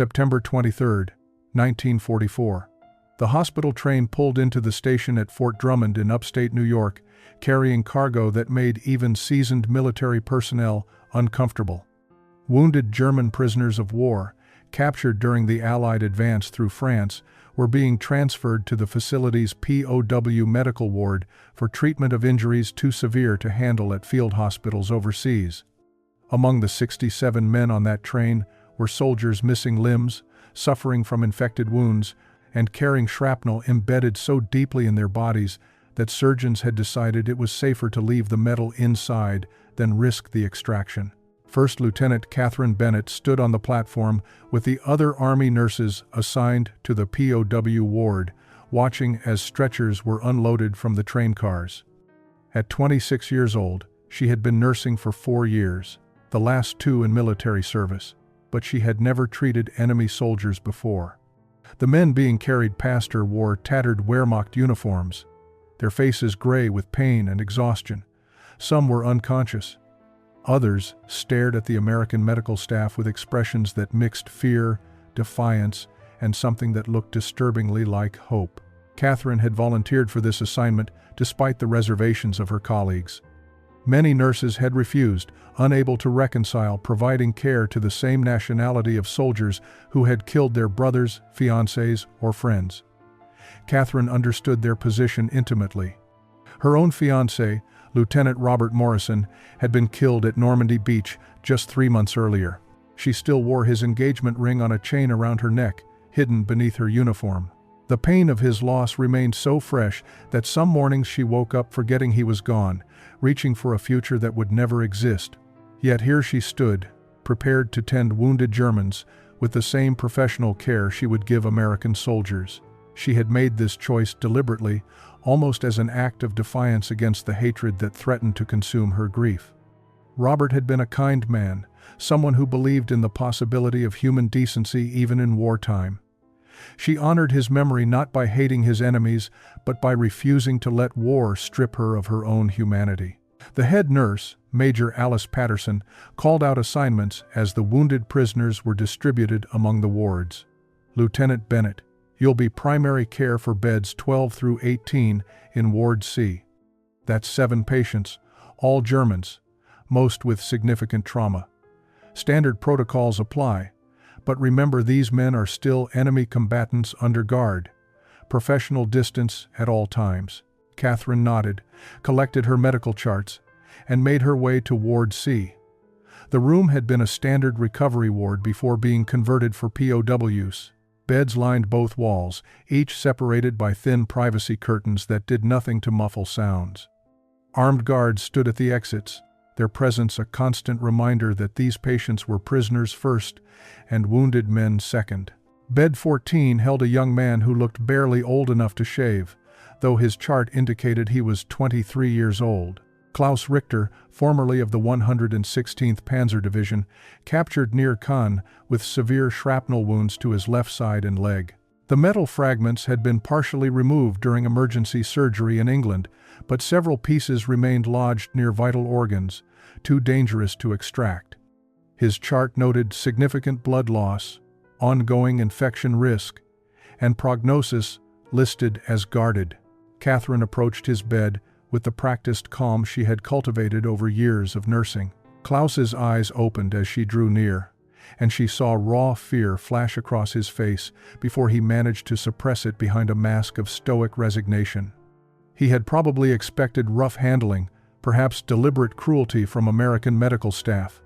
September 23, 1944. The hospital train pulled into the station at Fort Drummond in upstate New York, carrying cargo that made even seasoned military personnel uncomfortable. Wounded German prisoners of war, captured during the Allied advance through France, were being transferred to the facility's POW medical ward for treatment of injuries too severe to handle at field hospitals overseas. Among the 67 men on that train were soldiers missing limbs, suffering from infected wounds, and carrying shrapnel embedded so deeply in their bodies that surgeons had decided it was safer to leave the metal inside than risk the extraction. First Lieutenant Catherine Bennett stood on the platform with the other Army nurses assigned to the POW ward, watching as stretchers were unloaded from the train cars. At 26 years old, she had been nursing for 4 years, the last 2 in military service, but she had never treated enemy soldiers before. The men being carried past her wore tattered Wehrmacht uniforms, their faces gray with pain and exhaustion. Some were unconscious. Others stared at the American medical staff with expressions that mixed fear, defiance, and something that looked disturbingly like hope. Catherine had volunteered for this assignment despite the reservations of her colleagues. Many nurses had refused, unable to reconcile providing care to the same nationality of soldiers who had killed their brothers, fiancés, or friends. Catherine understood their position intimately. Her own fiancé, Lieutenant Robert Morrison, had been killed at Normandy Beach just 3 months earlier. She still wore his engagement ring on a chain around her neck, hidden beneath her uniform. The pain of his loss remained so fresh that some mornings she woke up forgetting he was gone, reaching for a future that would never exist. Yet here she stood, prepared to tend wounded Germans with the same professional care she would give American soldiers. She had made this choice deliberately, almost as an act of defiance against the hatred that threatened to consume her grief. Robert had been a kind man, someone who believed in the possibility of human decency even in wartime. She honored his memory not by hating his enemies, but by refusing to let war strip her of her own humanity. The head nurse, Major Alice Patterson, called out assignments as the wounded prisoners were distributed among the wards. Lieutenant Bennett, you'll be primary care for beds 12 through 18 in Ward C. That's 7 patients, all Germans, most with significant trauma. Standard protocols apply, but remember these men are still enemy combatants under guard. Professional distance at all times. Catherine nodded, collected her medical charts, and made her way to Ward C. The room had been a standard recovery ward before being converted for POWs. Beds lined both walls, each separated by thin privacy curtains that did nothing to muffle sounds. Armed guards stood at the exits, their presence a constant reminder that these patients were prisoners first and wounded men second. Bed 14 held a young man who looked barely old enough to shave, though his chart indicated he was 23 years old. Klaus Richter, formerly of the 116th Panzer Division, captured near Cannes with severe shrapnel wounds to his left side and leg. The metal fragments had been partially removed during emergency surgery in England, but several pieces remained lodged near vital organs, too dangerous to extract. His chart noted significant blood loss, ongoing infection risk, and prognosis listed as guarded. Catherine approached his bed with the practiced calm she had cultivated over years of nursing. Klaus's eyes opened as she drew near, and she saw raw fear flash across his face before he managed to suppress it behind a mask of stoic resignation. He had probably expected rough handling, perhaps deliberate cruelty from American medical staff.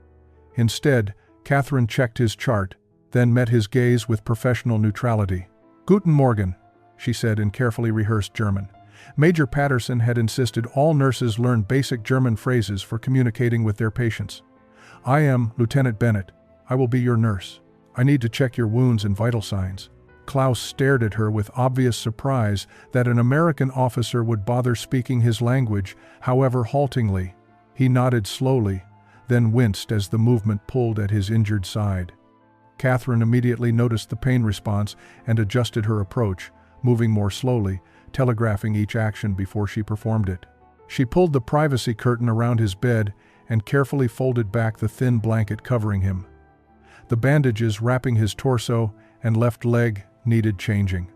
Instead, Catherine checked his chart, then met his gaze with professional neutrality. "Guten Morgen," she said in carefully rehearsed German. Major Patterson had insisted all nurses learn basic German phrases for communicating with their patients. "I am Lieutenant Bennett. I will be your nurse. I need to check your wounds and vital signs." Klaus stared at her with obvious surprise that an American officer would bother speaking his language, however haltingly. He nodded slowly, then winced as the movement pulled at his injured side. Catherine immediately noticed the pain response and adjusted her approach, moving more slowly, telegraphing each action before she performed it. She pulled the privacy curtain around his bed and carefully folded back the thin blanket covering him. The bandages wrapping his torso and left leg needed changing.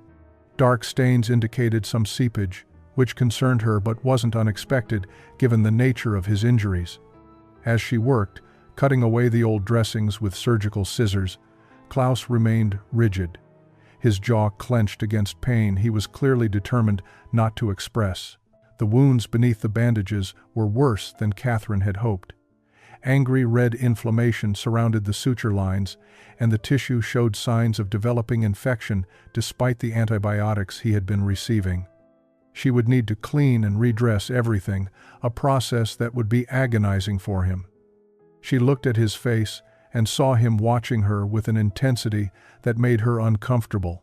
Dark stains indicated some seepage, which concerned her but wasn't unexpected given the nature of his injuries. As she worked, cutting away the old dressings with surgical scissors, Klaus remained rigid. His jaw clenched against pain he was clearly determined not to express. The wounds beneath the bandages were worse than Catherine had hoped. Angry red inflammation surrounded the suture lines, and the tissue showed signs of developing infection despite the antibiotics he had been receiving. She would need to clean and redress everything, a process that would be agonizing for him. She looked at his face and saw him watching her with an intensity that made her uncomfortable.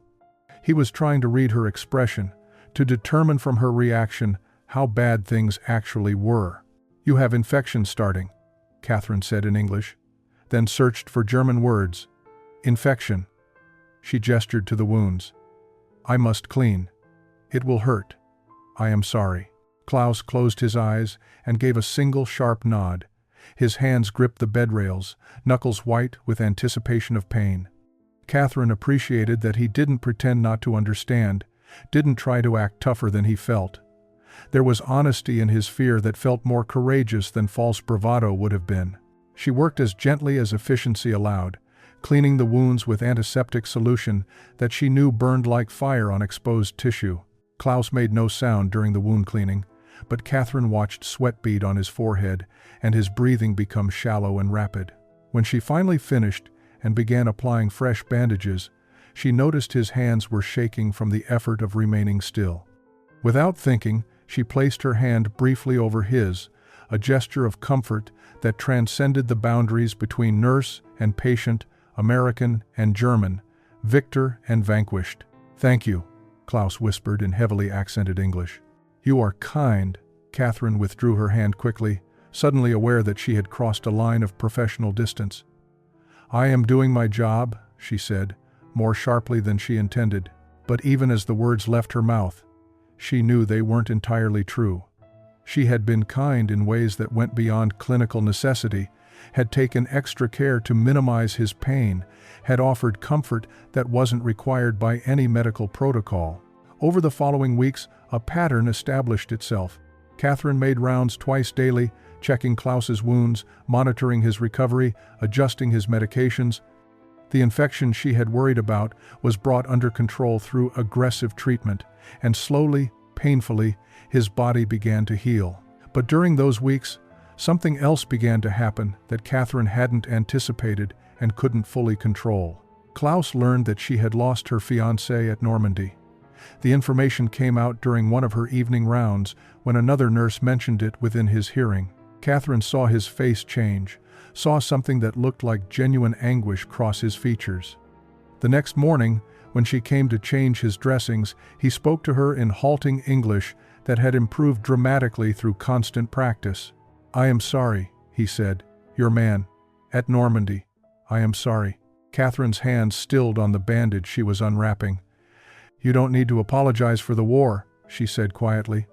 He was trying to read her expression, to determine from her reaction how bad things actually were. "You have infection starting," Catherine said in English, then searched for German words. "Infection." She gestured to the wounds. "I must clean. It will hurt. I am sorry." Klaus closed his eyes and gave a single sharp nod. His hands gripped the bed rails, knuckles white with anticipation of pain. Catherine appreciated that he didn't pretend not to understand, didn't try to act tougher than he felt. There was honesty in his fear that felt more courageous than false bravado would have been. She worked as gently as efficiency allowed, cleaning the wounds with antiseptic solution that she knew burned like fire on exposed tissue. Klaus made no sound during the wound cleaning, but Catherine watched sweat bead on his forehead and his breathing become shallow and rapid. When she finally finished and began applying fresh bandages, she noticed his hands were shaking from the effort of remaining still. Without thinking, she placed her hand briefly over his, a gesture of comfort that transcended the boundaries between nurse and patient, American and German, victor and vanquished. "Thank you," Klaus whispered in heavily accented English. "You are kind." Catherine withdrew her hand quickly, suddenly aware that she had crossed a line of professional distance. "I am doing my job," she said, more sharply than she intended. But even as the words left her mouth, she knew they weren't entirely true. She had been kind in ways that went beyond clinical necessity, had taken extra care to minimize his pain, had offered comfort that wasn't required by any medical protocol. Over the following weeks, a pattern established itself. Catherine made rounds twice daily, checking Klaus's wounds, monitoring his recovery, adjusting his medications. The infection she had worried about was brought under control through aggressive treatment, and slowly, painfully, his body began to heal. But during those weeks, something else began to happen that Catherine hadn't anticipated and couldn't fully control. Klaus learned that she had lost her fiancé at Normandy. The information came out during one of her evening rounds when another nurse mentioned it within his hearing. Catherine saw his face change, saw something that looked like genuine anguish cross his features. The next morning, when she came to change his dressings, he spoke to her in halting English that had improved dramatically through constant practice. "I am sorry," he said. "Your man. At Normandy. I am sorry." Catherine's hands stilled on the bandage she was unwrapping. "You don't need to apologize for the war," she said quietly.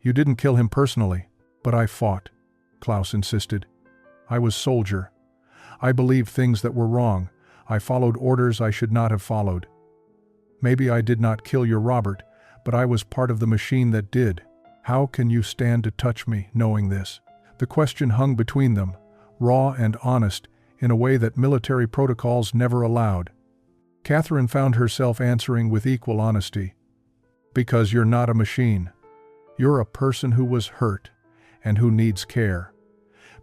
"You didn't kill him personally." "But I fought," Klaus insisted. "I was soldier. I believed things that were wrong. I followed orders I should not have followed. Maybe I did not kill your Robert, but I was part of the machine that did. How can you stand to touch me, knowing this?" The question hung between them, raw and honest, in a way that military protocols never allowed. Catherine found herself answering with equal honesty. "Because you're not a machine. You're a person who was hurt, and who needs care.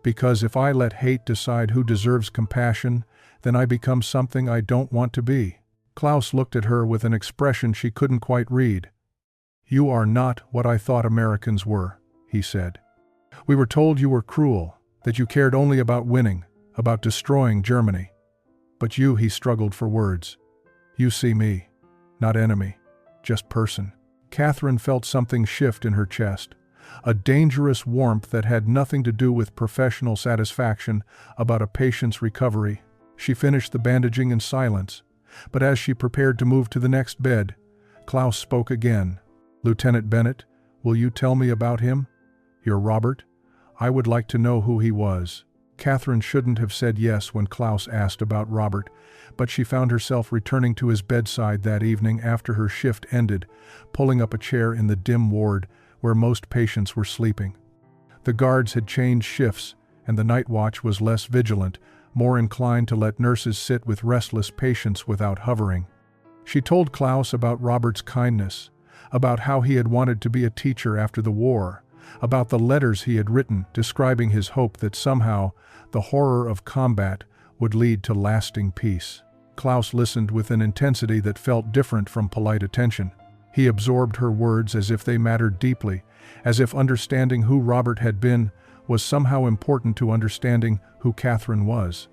Because if I let hate decide who deserves compassion, then I become something I don't want to be." Klaus looked at her with an expression she couldn't quite read. "You are not what I thought Americans were," he said. "We were told you were cruel, that you cared only about winning, about destroying Germany. But you," he struggled for words. "You see me, not enemy, just person." Catherine felt something shift in her chest, a dangerous warmth that had nothing to do with professional satisfaction about a patient's recovery. She finished the bandaging in silence, but as she prepared to move to the next bed, Klaus spoke again. "Lieutenant Bennett, will you tell me about him? Your Robert? I would like to know who he was." Catherine shouldn't have said yes when Klaus asked about Robert, but she found herself returning to his bedside that evening after her shift ended, pulling up a chair in the dim ward where most patients were sleeping. The guards had changed shifts, and the night watch was less vigilant, more inclined to let nurses sit with restless patients without hovering. She told Klaus about Robert's kindness, about how he had wanted to be a teacher after the war, about the letters he had written describing his hope that somehow the horror of combat would lead to lasting peace. Klaus listened with an intensity that felt different from polite attention. He absorbed her words as if they mattered deeply, as if understanding who Robert had been was somehow important to understanding who Catherine was.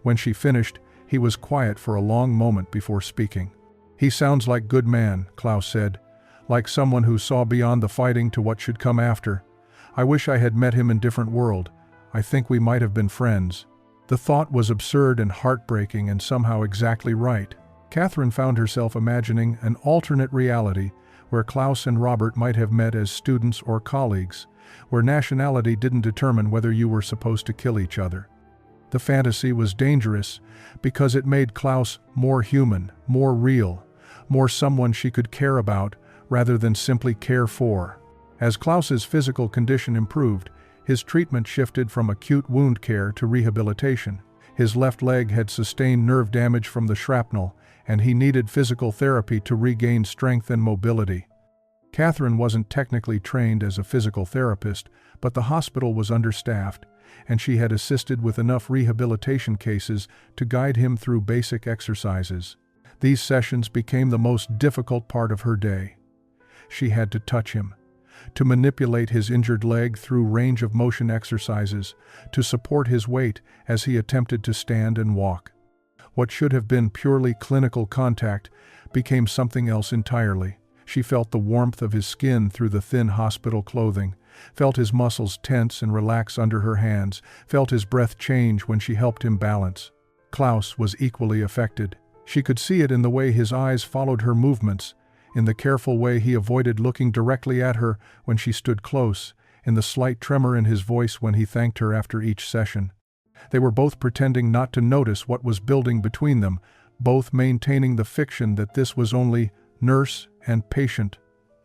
When she finished, he was quiet for a long moment before speaking. "He sounds like a good man," Klaus said, "like someone who saw beyond the fighting to what should come after. I wish I had met him in a different world. I think we might have been friends." The thought was absurd and heartbreaking and somehow exactly right. Catherine found herself imagining an alternate reality where Klaus and Robert might have met as students or colleagues, where nationality didn't determine whether you were supposed to kill each other. The fantasy was dangerous because it made Klaus more human, more real, more someone she could care about rather than simply care for. As Klaus's physical condition improved, his treatment shifted from acute wound care to rehabilitation. His left leg had sustained nerve damage from the shrapnel, and he needed physical therapy to regain strength and mobility. Catherine wasn't technically trained as a physical therapist, but the hospital was understaffed, and she had assisted with enough rehabilitation cases to guide him through basic exercises. These sessions became the most difficult part of her day. She had to touch him, to manipulate his injured leg through range of motion exercises, to support his weight as he attempted to stand and walk. What should have been purely clinical contact became something else entirely. She felt the warmth of his skin through the thin hospital clothing, felt his muscles tense and relax under her hands, felt his breath change when she helped him balance. Klaus was equally affected. She could see it in the way his eyes followed her movements, in the careful way he avoided looking directly at her when she stood close, in the slight tremor in his voice when he thanked her after each session. They were both pretending not to notice what was building between them, both maintaining the fiction that this was only nurse and patient,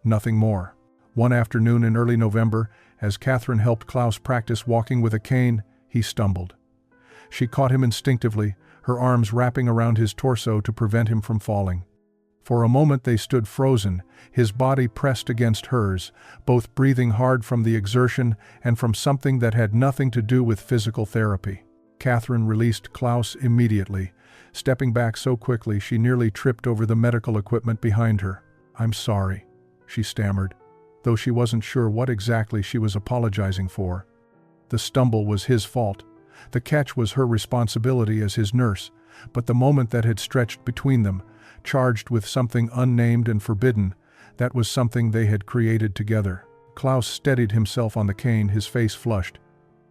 nothing more. One afternoon in early November, as Catherine helped Klaus practice walking with a cane, he stumbled. She caught him instinctively, her arms wrapping around his torso to prevent him from falling. For a moment they stood frozen, his body pressed against hers, both breathing hard from the exertion and from something that had nothing to do with physical therapy. Catherine released Klaus immediately, stepping back so quickly she nearly tripped over the medical equipment behind her. "I'm sorry," she stammered, though she wasn't sure what exactly she was apologizing for. The stumble was his fault. The catch was her responsibility as his nurse, but the moment that had stretched between them, charged with something unnamed and forbidden, that was something they had created together. Klaus steadied himself on the cane, his face flushed.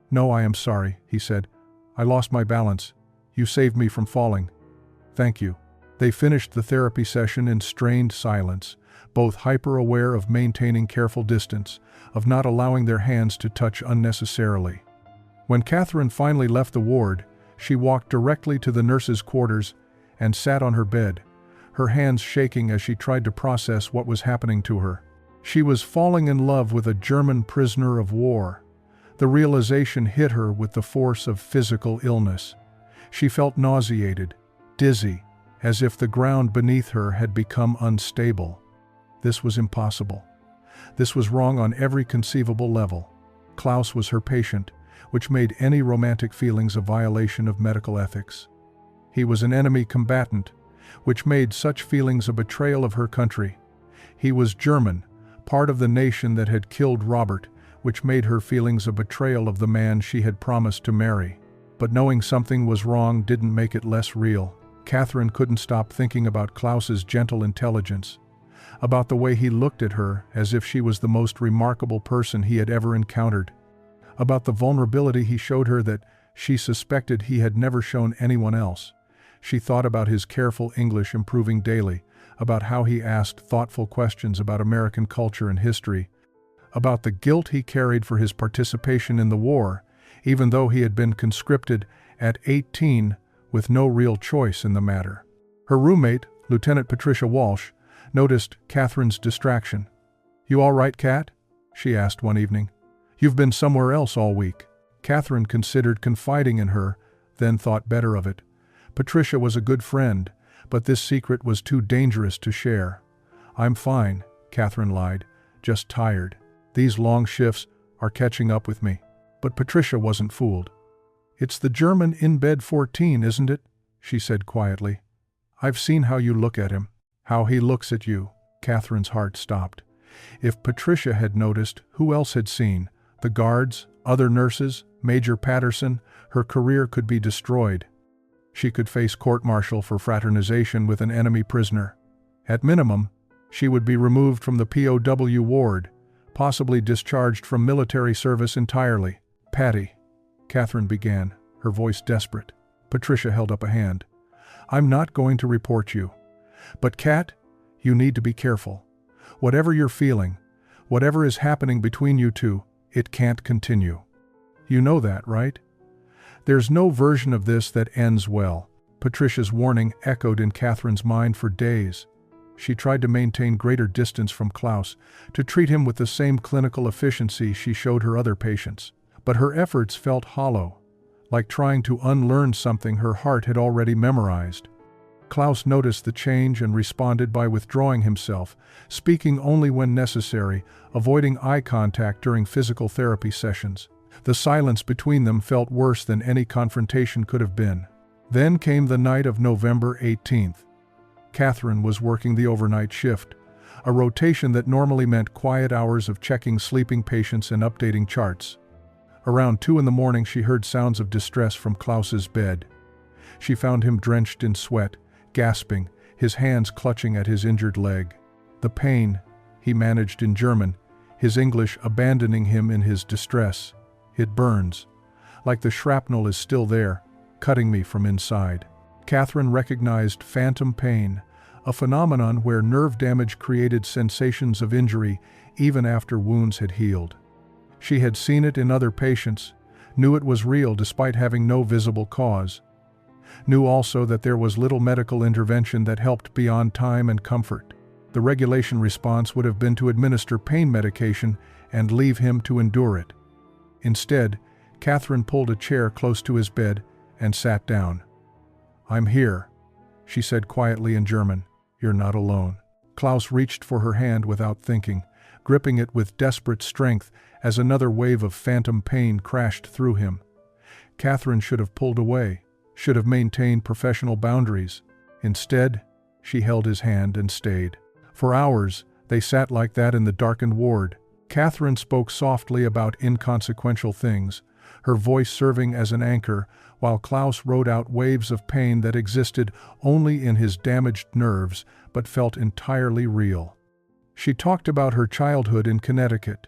"No, I am sorry," he said. "I lost my balance. You saved me from falling. Thank you." They finished the therapy session in strained silence, both hyper-aware of maintaining careful distance, of not allowing their hands to touch unnecessarily. When Catherine finally left the ward, she walked directly to the nurse's quarters and sat on her bed, her hands shaking as she tried to process what was happening to her. She was falling in love with a German prisoner of war. The realization hit her with the force of physical illness. She felt nauseated, dizzy, as if the ground beneath her had become unstable. This was impossible. This was wrong on every conceivable level. Klaus was her patient, which made any romantic feelings a violation of medical ethics. He was an enemy combatant, which made such feelings a betrayal of her country. He was German, part of the nation that had killed Robert, which made her feelings a betrayal of the man she had promised to marry. But knowing something was wrong didn't make it less real. Catherine couldn't stop thinking about Klaus's gentle intelligence, about the way he looked at her as if she was the most remarkable person he had ever encountered, about the vulnerability he showed her that she suspected he had never shown anyone else. She thought about his careful English improving daily, about how he asked thoughtful questions about American culture and history, about the guilt he carried for his participation in the war, even though he had been conscripted at 18 with no real choice in the matter. Her roommate, Lieutenant Patricia Walsh, noticed Catherine's distraction. "You all right, Cat?" she asked one evening. "You've been somewhere else all week." Catherine considered confiding in her, then thought better of it. Patricia was a good friend, but this secret was too dangerous to share. "I'm fine," Catherine lied, "just tired. These long shifts are catching up with me." But Patricia wasn't fooled. "It's the German in bed 14, isn't it?" she said quietly. "I've seen how you look at him, how he looks at you." Catherine's heart stopped. If Patricia had noticed, who else had seen? The guards, other nurses, Major Patterson. Her career could be destroyed. She could face court-martial for fraternization with an enemy prisoner. At minimum, she would be removed from the POW ward, possibly discharged from military service entirely. "Patty," Catherine began, her voice desperate. Patricia held up a hand. "I'm not going to report you. But Cat, you need to be careful. Whatever you're feeling, whatever is happening between you two, it can't continue. You know that, right? There's no version of this that ends well." Patricia's warning echoed in Catherine's mind for days. She tried to maintain greater distance from Klaus, to treat him with the same clinical efficiency she showed her other patients. But her efforts felt hollow, like trying to unlearn something her heart had already memorized. Klaus noticed the change and responded by withdrawing himself, speaking only when necessary, avoiding eye contact during physical therapy sessions. The silence between them felt worse than any confrontation could have been. Then came the night of November 18th. Catherine was working the overnight shift, a rotation that normally meant quiet hours of checking sleeping patients and updating charts. Around 2 a.m. she heard sounds of distress from Klaus's bed. She found him drenched in sweat, gasping, his hands clutching at his injured leg. "The pain," he managed in German, his English abandoning him in his distress. "It burns. Like the shrapnel is still there, cutting me from inside." Catherine recognized phantom pain, a phenomenon where nerve damage created sensations of injury even after wounds had healed. She had seen it in other patients, knew it was real despite having no visible cause. Knew also that there was little medical intervention that helped beyond time and comfort. The regulation response would have been to administer pain medication and leave him to endure it. Instead, Catherine pulled a chair close to his bed and sat down. "I'm here," she said quietly in German. "You're not alone." Klaus reached for her hand without thinking, gripping it with desperate strength as another wave of phantom pain crashed through him. Catherine should have pulled away, should have maintained professional boundaries. Instead, she held his hand and stayed. For hours, they sat like that in the darkened ward. Catherine spoke softly about inconsequential things, her voice serving as an anchor, while Klaus rode out waves of pain that existed only in his damaged nerves but felt entirely real. She talked about her childhood in Connecticut,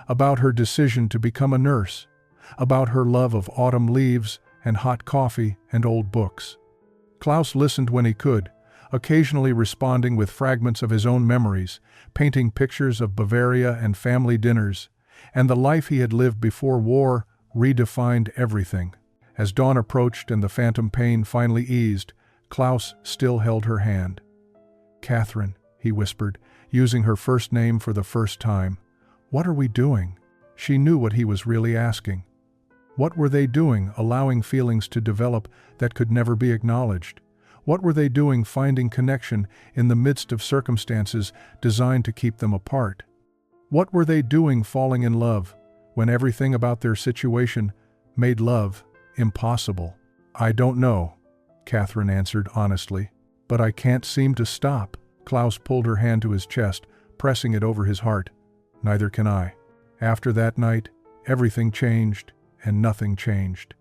about her decision to become a nurse, about her love of autumn leaves and hot coffee and old books. Klaus listened when he could, occasionally responding with fragments of his own memories, painting pictures of Bavaria and family dinners, and the life he had lived before war redefined everything. As dawn approached and the phantom pain finally eased, Klaus still held her hand. "Catherine," he whispered, using her first name for the first time. "What are we doing?" She knew what he was really asking. What were they doing, allowing feelings to develop that could never be acknowledged? What were they doing, finding connection in the midst of circumstances designed to keep them apart? What were they doing, falling in love, when everything about their situation made love impossible? "I don't know," Catherine answered honestly, "but I can't seem to stop." Klaus pulled her hand to his chest, pressing it over his heart. "Neither can I." After that night, everything changed, and nothing changed.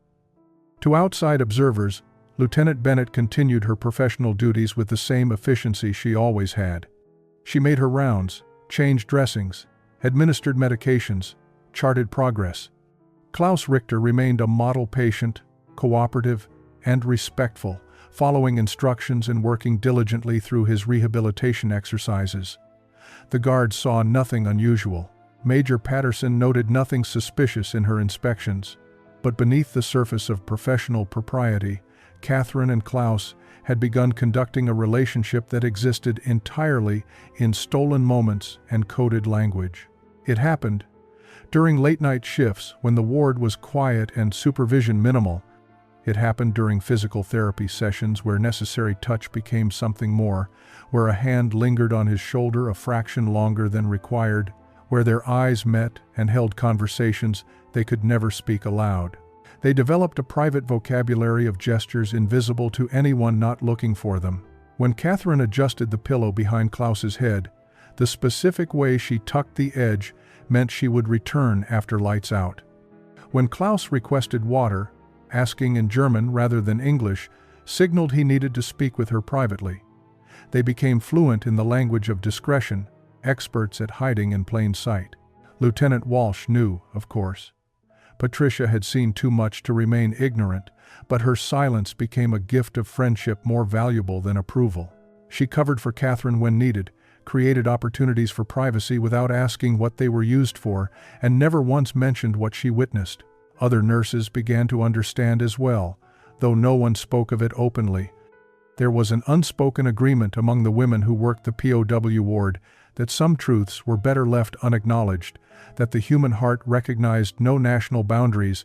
To outside observers, Lieutenant Bennett continued her professional duties with the same efficiency she always had. She made her rounds, changed dressings, administered medications, charted progress. Klaus Richter remained a model patient, cooperative, and respectful, following instructions and working diligently through his rehabilitation exercises. The guards saw nothing unusual. Major Patterson noted nothing suspicious in her inspections. But beneath the surface of professional propriety, Catherine and Klaus had begun conducting a relationship that existed entirely in stolen moments and coded language. It happened during late-night shifts when the ward was quiet and supervision minimal. It happened during physical therapy sessions where necessary touch became something more, where a hand lingered on his shoulder a fraction longer than required, where their eyes met and held conversations they could never speak aloud. They developed a private vocabulary of gestures invisible to anyone not looking for them. When Catherine adjusted the pillow behind Klaus's head, the specific way she tucked the edge meant she would return after lights out. When Klaus requested water, asking in German rather than English, signaled he needed to speak with her privately. They became fluent in the language of discretion, experts at hiding in plain sight. Lieutenant Walsh knew, of course. Patricia had seen too much to remain ignorant, but her silence became a gift of friendship more valuable than approval. She covered for Catherine when needed, created opportunities for privacy without asking what they were used for, and never once mentioned what she witnessed. Other nurses began to understand as well, though no one spoke of it openly. There was an unspoken agreement among the women who worked the POW ward that some truths were better left unacknowledged, that the human heart recognized no national boundaries,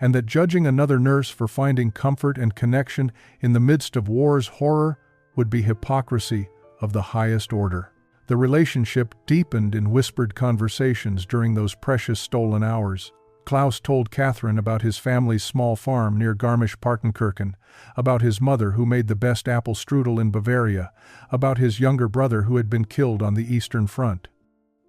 and that judging another nurse for finding comfort and connection in the midst of war's horror would be hypocrisy of the highest order. The relationship deepened in whispered conversations during those precious stolen hours. Klaus told Catherine about his family's small farm near Garmisch-Partenkirchen, about his mother who made the best apple strudel in Bavaria, about his younger brother who had been killed on the Eastern Front.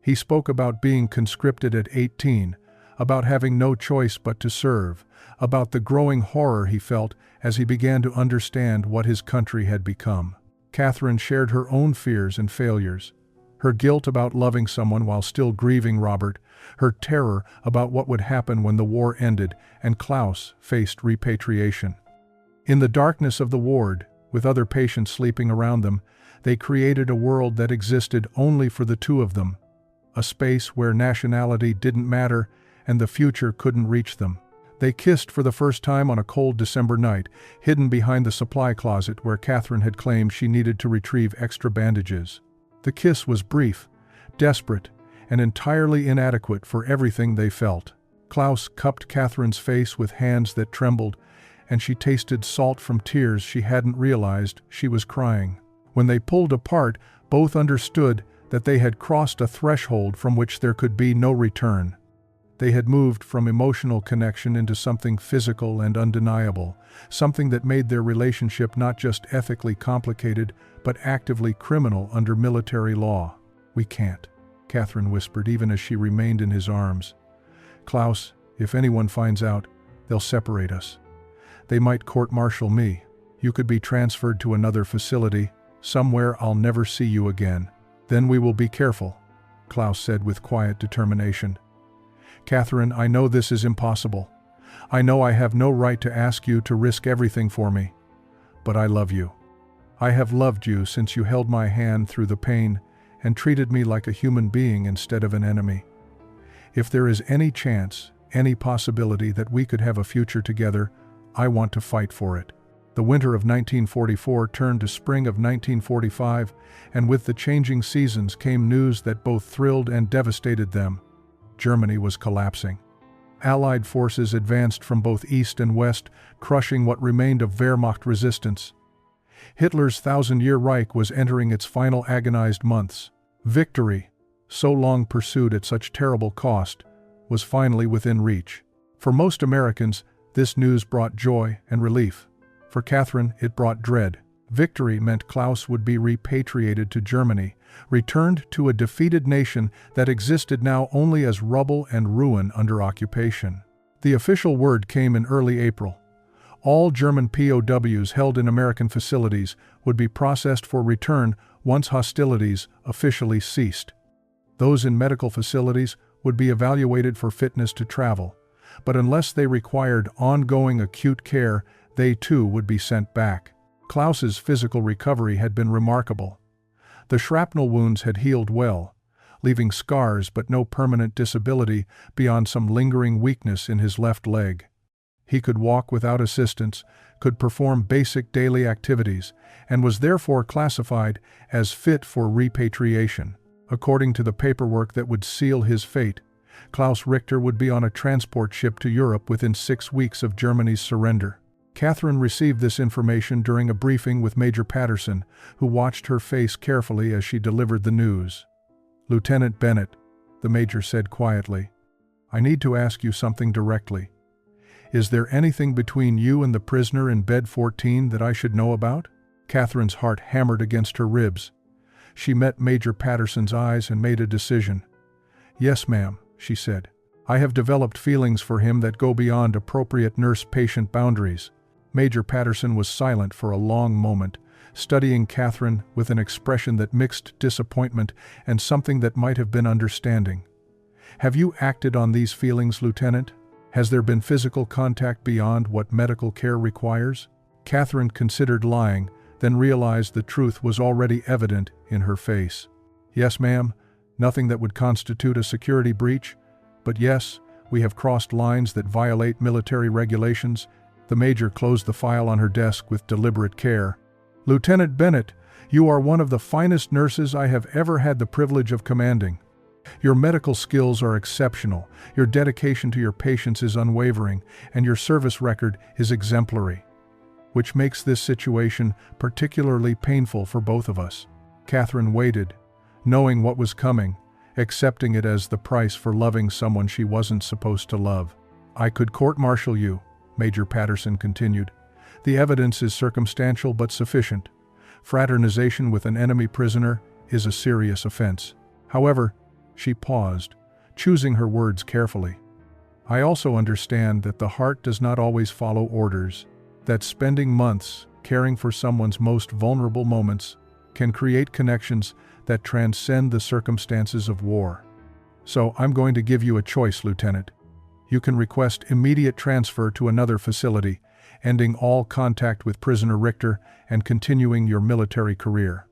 He spoke about being conscripted at 18, about having no choice but to serve, about the growing horror he felt as he began to understand what his country had become. Catherine shared her own fears and failures, her guilt about loving someone while still grieving Robert, her terror about what would happen when the war ended and Klaus faced repatriation. In the darkness of the ward, with other patients sleeping around them, they created a world that existed only for the two of them, a space where nationality didn't matter and the future couldn't reach them. They kissed for the first time on a cold December night, hidden behind the supply closet where Catherine had claimed she needed to retrieve extra bandages. The kiss was brief, desperate, and entirely inadequate for everything they felt. Klaus cupped Catherine's face with hands that trembled, and she tasted salt from tears she hadn't realized she was crying. When they pulled apart, both understood that they had crossed a threshold from which there could be no return. They had moved from emotional connection into something physical and undeniable, something that made their relationship not just ethically complicated, but actively criminal under military law. "We can't," Catherine whispered, even as she remained in his arms. "Klaus, if anyone finds out, they'll separate us. They might court-martial me. You could be transferred to another facility, somewhere I'll never see you again. Then we will be careful," Klaus said with quiet determination. "Catherine, I know this is impossible. I know I have no right to ask you to risk everything for me. But I love you. I have loved you since you held my hand through the pain and treated me like a human being instead of an enemy. If there is any chance, any possibility that we could have a future together, I want to fight for it." The winter of 1944 turned to spring of 1945, and with the changing seasons came news that both thrilled and devastated them. Germany was collapsing. Allied forces advanced from both east and west, crushing what remained of Wehrmacht resistance. Hitler's thousand-year Reich was entering its final agonized months. Victory, so long pursued at such terrible cost, was finally within reach. For most Americans, this news brought joy and relief. For Catherine, it brought dread. Victory meant Klaus would be repatriated to Germany, returned to a defeated nation that existed now only as rubble and ruin under occupation. The official word came in early April. All German POWs held in American facilities would be processed for return once hostilities officially ceased. Those in medical facilities would be evaluated for fitness to travel, but unless they required ongoing acute care, they too would be sent back. Klaus's physical recovery had been remarkable. The shrapnel wounds had healed well, leaving scars but no permanent disability beyond some lingering weakness in his left leg. He could walk without assistance, could perform basic daily activities, and was therefore classified as fit for repatriation. According to the paperwork that would seal his fate, Klaus Richter would be on a transport ship to Europe within 6 weeks of Germany's surrender. Catherine received this information during a briefing with Major Patterson, who watched her face carefully as she delivered the news. "Lieutenant Bennett," the major said quietly, "I need to ask you something directly. Is there anything between you and the prisoner in bed 14 that I should know about?" Catherine's heart hammered against her ribs. She met Major Patterson's eyes and made a decision. "Yes, ma'am," she said. "I have developed feelings for him that go beyond appropriate nurse-patient boundaries." Major Patterson was silent for a long moment, studying Catherine with an expression that mixed disappointment and something that might have been understanding. "Have you acted on these feelings, Lieutenant? Has there been physical contact beyond what medical care requires?" Catherine considered lying, then realized the truth was already evident in her face. "Yes, ma'am, nothing that would constitute a security breach, but yes, we have crossed lines that violate military regulations." The major closed the file on her desk with deliberate care. "Lieutenant Bennett, you are one of the finest nurses I have ever had the privilege of commanding. Your medical skills are exceptional, your dedication to your patients is unwavering, and your service record is exemplary, which makes this situation particularly painful for both of us." Catherine waited, knowing what was coming, accepting it as the price for loving someone she wasn't supposed to love. "I could court-martial you," Major Patterson continued. "The evidence is circumstantial but sufficient. Fraternization with an enemy prisoner is a serious offense. However," she paused, choosing her words carefully, "I also understand that the heart does not always follow orders, that spending months caring for someone's most vulnerable moments can create connections that transcend the circumstances of war. So I'm going to give you a choice, Lieutenant. You can request immediate transfer to another facility, ending all contact with prisoner Richter and continuing your military career.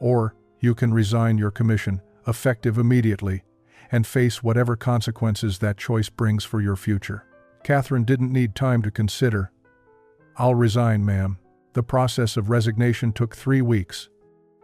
Or you can resign your commission, effective immediately, and face whatever consequences that choice brings for your future." Catherine didn't need time to consider. "I'll resign, ma'am." The process of resignation took 3 weeks.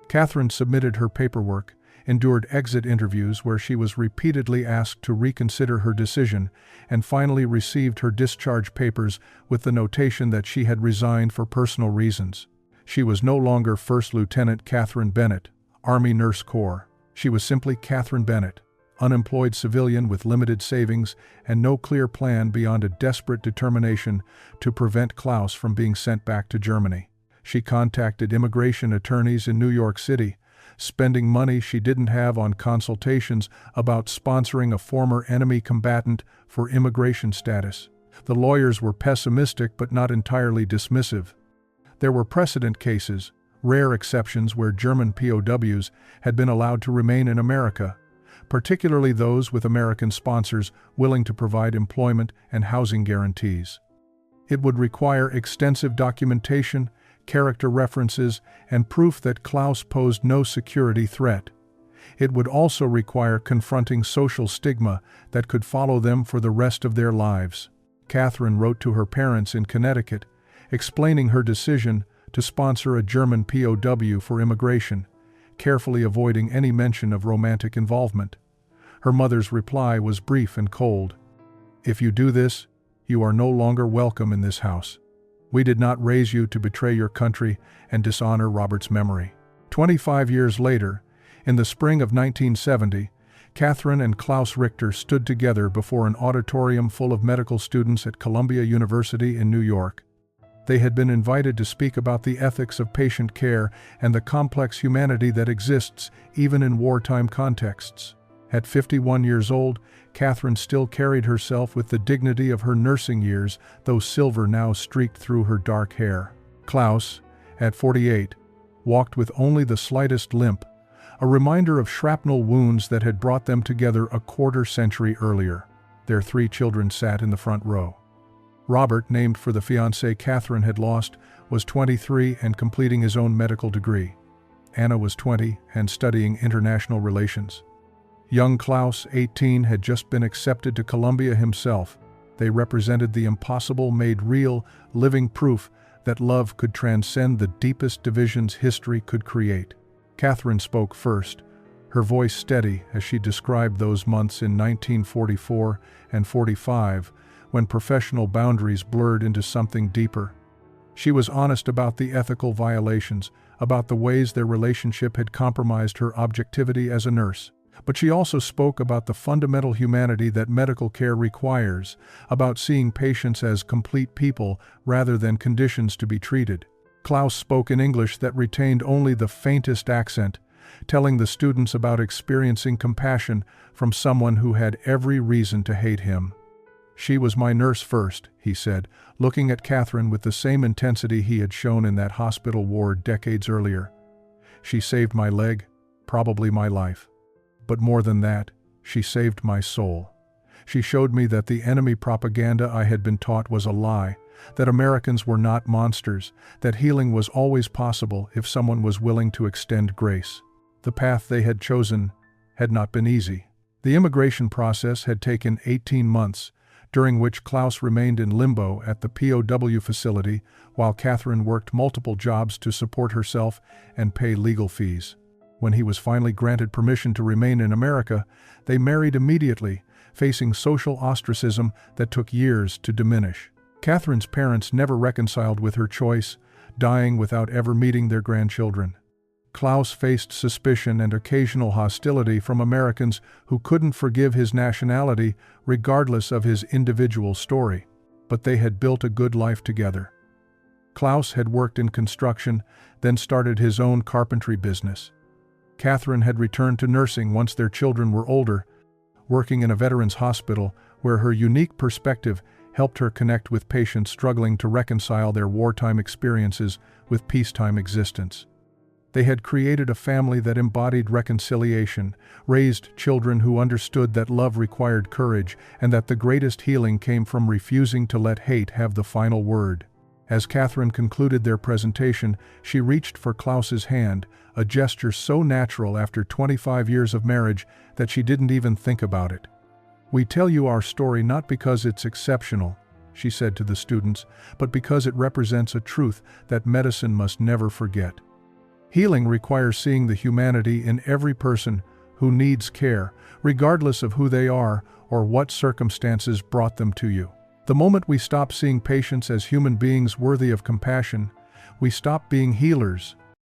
Catherine submitted her paperwork, endured exit interviews where she was repeatedly asked to reconsider her decision, and finally received her discharge papers with the notation that she had resigned for personal reasons. She was no longer First Lieutenant Catherine Bennett, Army Nurse Corps. She was simply Catherine Bennett, unemployed civilian with limited savings and no clear plan beyond a desperate determination to prevent Klaus from being sent back to Germany. She contacted immigration attorneys in New York City, spending money she didn't have on consultations about sponsoring a former enemy combatant for immigration status. The lawyers were pessimistic but not entirely dismissive. There were precedent cases, rare exceptions where German POWs had been allowed to remain in America, particularly those with American sponsors willing to provide employment and housing guarantees. It would require extensive documentation, character references, and proof that Klaus posed no security threat. It would also require confronting social stigma that could follow them for the rest of their lives. Catherine wrote to her parents in Connecticut, explaining her decision to sponsor a German POW for immigration, carefully avoiding any mention of romantic involvement. Her mother's reply was brief and cold. "If you do this, you are no longer welcome in this house. We did not raise you to betray your country and dishonor Robert's memory." 25 years later, in the spring of 1970, Catherine and Klaus Richter stood together before an auditorium full of medical students at Columbia University in New York. They had been invited to speak about the ethics of patient care and the complex humanity that exists even in wartime contexts. At 51 years old, Catherine still carried herself with the dignity of her nursing years, though silver now streaked through her dark hair. Klaus, at 48, walked with only the slightest limp, a reminder of shrapnel wounds that had brought them together a quarter-century earlier. Their 3 children sat in the front row. Robert, named for the fiancée Catherine had lost, was 23 and completing his own medical degree. Anna was 20 and studying international relations. Young Klaus, 18, had just been accepted to Columbia himself, They represented the impossible made real, living proof that love could transcend the deepest divisions history could create. Catherine spoke first, her voice steady as she described those months in 1944 and 45 when professional boundaries blurred into something deeper. She was honest about the ethical violations, about the ways their relationship had compromised her objectivity as a nurse. But she also spoke about the fundamental humanity that medical care requires, about seeing patients as complete people rather than conditions to be treated. Klaus spoke in English that retained only the faintest accent, telling the students about experiencing compassion from someone who had every reason to hate him. "She was my nurse first," he said, looking at Catherine with the same intensity he had shown in that hospital ward decades earlier. "She saved my leg, probably my life. But more than that, she saved my soul. She showed me that the enemy propaganda I had been taught was a lie, that Americans were not monsters, that healing was always possible if someone was willing to extend grace. The path they had chosen had not been easy. The immigration process had taken 18 months, during which Klaus remained in limbo at the POW facility while Catherine worked multiple jobs to support herself and pay legal fees. When he was finally granted permission to remain in America, they married immediately, facing social ostracism that took years to diminish. Catherine's parents never reconciled with her choice, dying without ever meeting their grandchildren. Klaus faced suspicion and occasional hostility from Americans who couldn't forgive his nationality regardless of his individual story. But they had built a good life together. Klaus had worked in construction, then started his own carpentry business. Catherine had returned to nursing once their children were older, working in a veterans hospital where her unique perspective helped her connect with patients struggling to reconcile their wartime experiences with peacetime existence. They had created a family that embodied reconciliation, raised children who understood that love required courage and that the greatest healing came from refusing to let hate have the final word. As Catherine concluded their presentation, she reached for Klaus's hand, a gesture so natural after 25 years of marriage that she didn't even think about it. "We tell you our story not because it's exceptional," she said to the students, "but because it represents a truth that medicine must never forget. Healing requires seeing the humanity in every person who needs care, regardless of who they are or what circumstances brought them to you. The moment we stop seeing patients as human beings worthy of compassion, we stop being healers